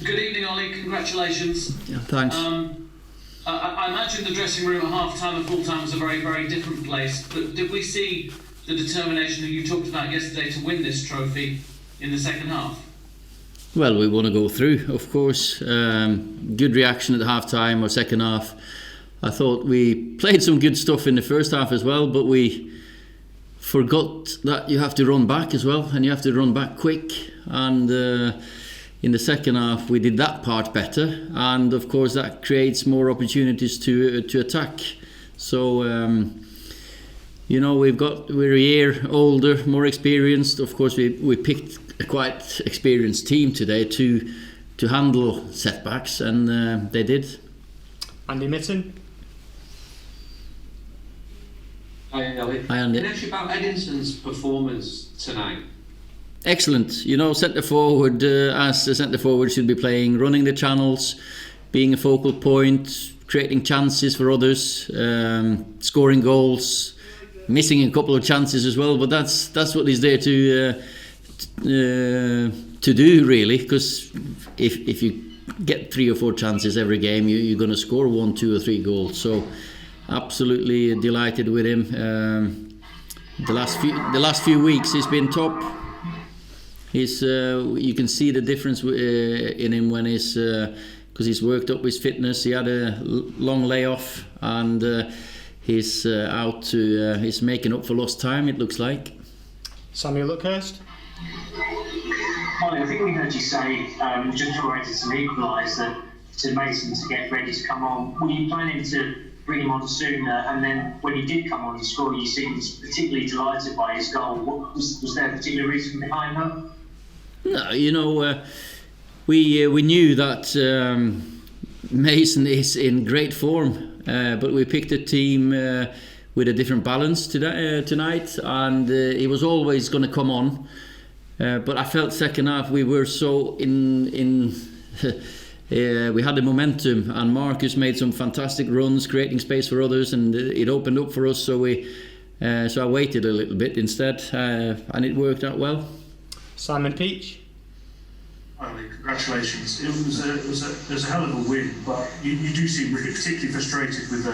Good evening, Ollie. Congratulations. Yeah, thanks. I imagine the dressing room at half-time and full-time was a very, very different place, but did we see the determination that you talked about yesterday to win this trophy in the second half? Well, we want to go through, of course. Good reaction at half-time or second half. I thought we played some good stuff in the first half as well, but we forgot that you have to run back as well, and you have to run back quick. And in the second half, we did that part better, and of course that creates more opportunities to attack. So we're a year older, more experienced. Of course, we picked a quite experienced team today to handle setbacks, and they did. Andy Mitten. Hi, Ollie. Hi, Andy. And actually about Eddinson's performance tonight. Excellent. Centre forward, as a centre forward should be playing, running the channels, being a focal point, creating chances for others, scoring goals, missing a couple of chances as well. But that's what he's there to do, really. Because if you get 3 or 4 chances every game, you're going to score 1, 2 or 3 goals. So absolutely delighted with him. The last few weeks he's been top. You can see the difference in him when because he's worked up his fitness. He had a long layoff, and he's he's making up for lost time, it looks like. Samuel Luckhurst. Ollie, I think we heard you say just before Edison equalised that to Mason to get ready to come on. Were you planning to bring him on sooner? And then when he did come on to score, you seemed particularly delighted by his goal. Was there a particular reason behind that? No, we knew that Mason is in great form, but we picked a team with a different balance tonight, and he was always going to come on. But I felt second half we were so in we had the momentum, and Marcus made some fantastic runs, creating space for others, and it opened up for us. So I waited a little bit instead, and it worked out well. Simon Peach. Ollie, congratulations. It was a hell of a win, but you do seem really particularly frustrated with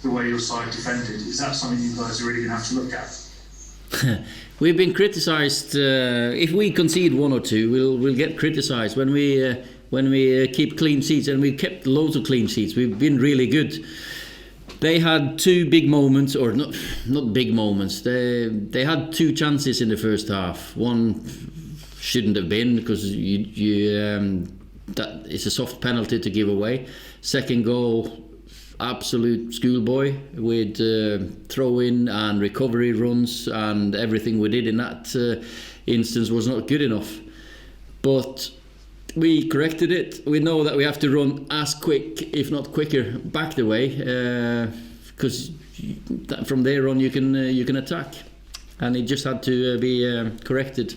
the way your side defended. Is that something you guys are really going to have to look at? We've been criticised. If we concede 1 or 2, we'll get criticised. When we keep clean sheets, and we've kept loads of clean sheets, we've been really good. They had 2 big moments, or not big moments. They had 2 chances in the first half. One shouldn't have been, because that is a soft penalty to give away. Second goal, absolute schoolboy with throw-in and recovery runs, and everything we did in that instance was not good enough. But we corrected it. We know that we have to run as quick, if not quicker, back the way, because from there on you can attack, and it just had to be corrected.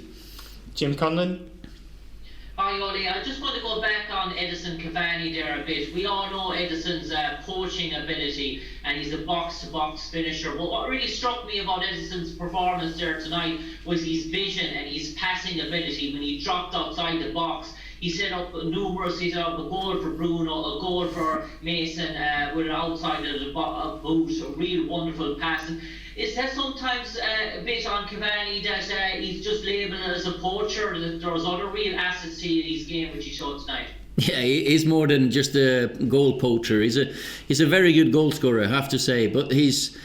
Jim Conlon. Hi Ollie, I just want to go back on Edison Cavani there a bit. We all know Edison's poaching ability, and he's a box-to-box finisher. But what really struck me about Edison's performance there tonight was his vision and his passing ability. When he dropped outside the box, he set up a goal for Bruno, a goal for Mason with an outside of the boot, a real wonderful pass. And is that sometimes a bit on Cavani that he's just labelled as a poacher, that there's other real assets to his game which he showed tonight? Yeah, he's more than just a goal poacher. He's a very good goal scorer, I have to say. But he's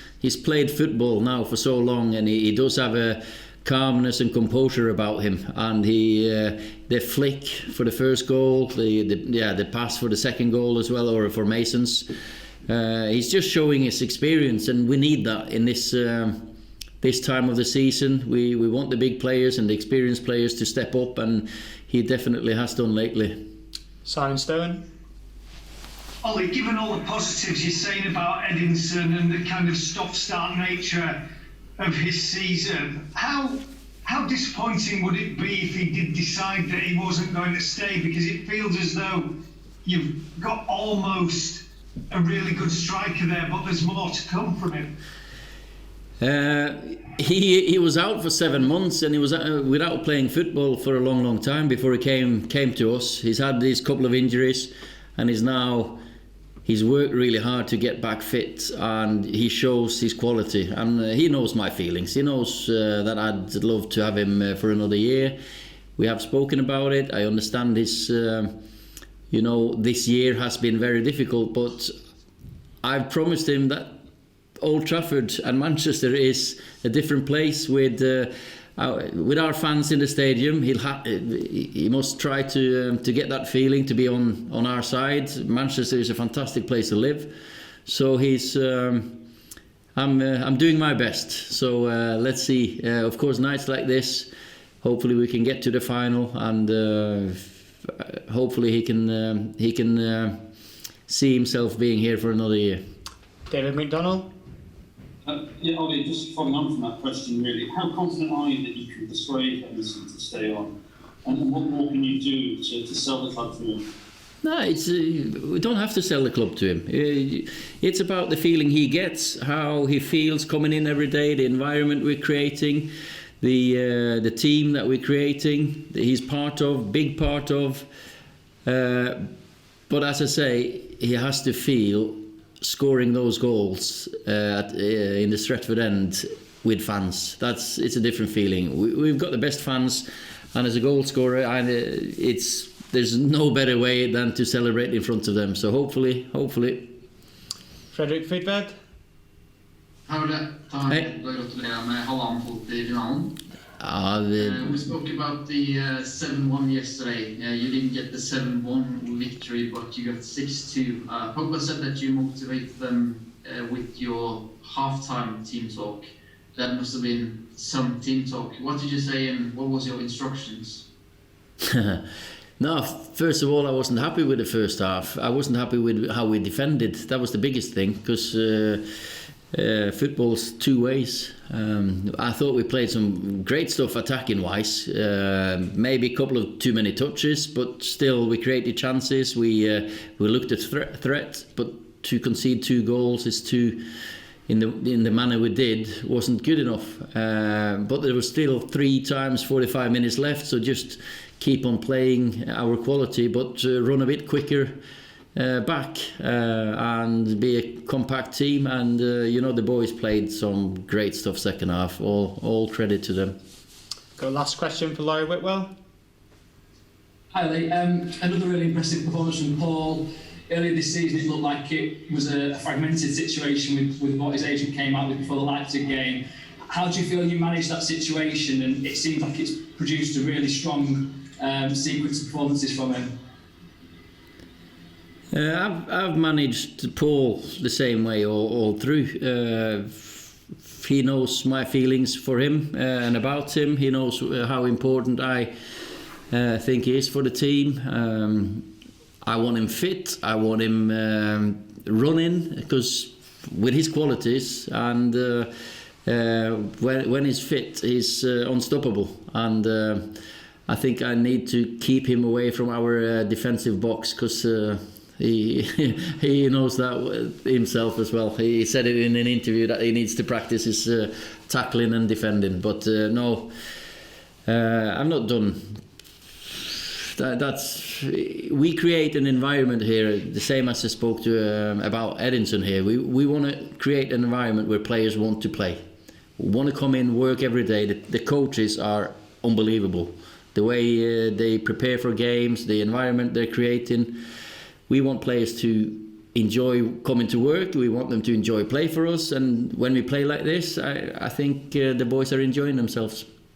played football now for so long, and he does have a calmness and composure about him. And the flick for the first goal, the pass for the second goal as well, or for Mason's. He's just showing his experience, and we need that in this time of the season. We want the big players and the experienced players to step up, and he definitely has done lately. Simon Stone. Ollie, given all the positives you're saying about Edinson and the kind of stop-start nature of his season, how disappointing would it be if he did decide that he wasn't going to stay? Because it feels as though you've got almost a really good striker there, but there's more to come from him. He was out for 7 months, and he was without playing football for a long time before he came to us. He's had these couple of injuries, and he's worked really hard to get back fit, and he shows his quality. And he knows my feelings. He knows that I'd love to have him for another year. We have spoken about it. I understand his, this year has been very difficult, but I've promised him that Old Trafford and Manchester is a different place with our fans in the stadium. He must try to get that feeling, to be on our side. Manchester is a fantastic place to live, so I'm doing my best. So let's see. Of course, nights like this, hopefully we can get to the final, and hopefully he can see himself being here for another year. David McDonald. Yeah, Ollie, just following on from that question, really, how confident are you that you can persuade Edison to stay on? And what more can you do to sell the club to him? No, we don't have to sell the club to him. It's about the feeling he gets, how he feels coming in every day, the environment we're creating, the team that we're creating, he's big part of. But as I say, he has to feel scoring those goals in the Stretford end with fans. It's a different feeling. We've got the best fans, and as a goal scorer, there's no better way than to celebrate in front of them. So hopefully. Fredrik Fridberg. We spoke about the 7-1 yesterday. You didn't get the 7-1 victory, but you got 6-2. Pogba said that you motivated them with your halftime team talk. That must have been some team talk. What did you say, and what was your instructions? No, first of all, I wasn't happy with the first half. I wasn't happy with how we defended. That was the biggest thing, because football's two ways. I thought we played some great stuff attacking wise, maybe a couple of too many touches, but still we created chances. We looked at threat, but to concede 2 goals in the manner we did wasn't good enough. But there was still 3 times 45 minutes left, so just keep on playing our quality, but run a bit quicker back and be a compact team. And the boys played some great stuff second half. All credit to them. Got a last question for Laurie Whitwell. Hi Lee, another really impressive performance from Paul. Earlier this season it looked like it was a fragmented situation with what his agent came out with before the Leipzig game. How do you feel you managed that situation? And it seems like it's produced a really strong sequence of performances from him. I've managed Paul the same way all through. He knows my feelings for him and about him. He knows how important I think he is for the team. I want him fit. I want him running, because with his qualities, and when he's fit, he's unstoppable. And I think I need to keep him away from our defensive box, because he knows that himself as well. He said it in an interview that he needs to practice his tackling and defending. But no, I'm not done. We create an environment here, the same as I spoke to about Edinson here. We want to create an environment where players want to play, want to come in, work every day. The coaches are unbelievable. The way they prepare for games, the environment they're creating. We want players to enjoy coming to work. We want them to enjoy play for us. And when we play like this, I think the boys are enjoying themselves.